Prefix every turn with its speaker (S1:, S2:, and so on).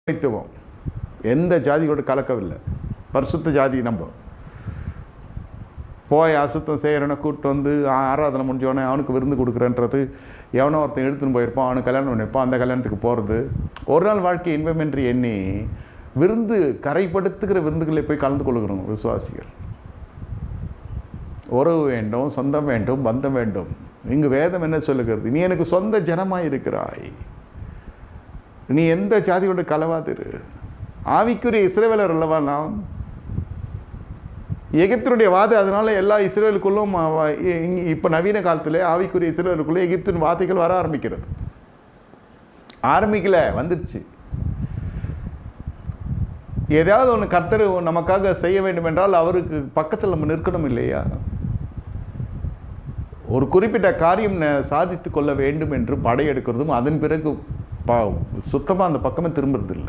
S1: வைத்துவோம். எந்த ஜாதியோடு கலக்கவில்லை. பரிசுத்த ஜாதி நம்ம போய் அசுத்தம் செய்கிறவனை கூப்பிட்டு வந்து ஆராதனை முடிஞ்சவனே அவனுக்கு விருந்து கொடுக்குறன்றது, எவனோ ஒருத்தன் எடுத்துன்னு போயிருப்பான், அவனுக்கு கல்யாணம் பண்ணியிருப்பான், அந்த கல்யாணத்துக்கு போகிறது. ஒரு நாள் வாழ்க்கை இன்பமென்று எண்ணி விருந்து கரைப்படுத்துகிற விருந்துகளை போய் கலந்து கொள்கிறோம் விசுவாசிகள். உறவு வேண்டும், சொந்தம் வேண்டும், பந்தம் வேண்டும். இங்கு வேதம் என்ன சொல்லுகிறது? நீ எனக்கு சொந்த ஜனமாய் இருக்கிறாய், நீ எந்த ஜாதியோட கலவாதிரு. ஆவிக்குரிய இஸ்ரவேலர் அல்லவா நாம்? எகிப்தினுடைய வாதை, அதனால எல்லா இஸ்ரவேலுக்குள்ளும் இப்போ நவீன காலத்தில் ஆவிக்குரிய இஸ்ரவேலுக்குள்ளே எகிப்தின் வாதைகள் வர ஆரம்பிக்கிறது. ஆரம்பிக்கல, வந்துடுச்சு. ஏதாவது ஒன்று கர்த்தர் நமக்காக செய்ய வேண்டும் என்றால் அவருக்கு பக்கத்தில் நம்ம நிற்கணும் இல்லையா? ஒரு குறிப்பிட்ட காரியம் சாதித்து கொள்ள வேண்டும் என்று படையெடுக்கிறதும் அதன் பிறகு சுத்தமாக அந்த பக்கமே திரும்புறது இல்லை.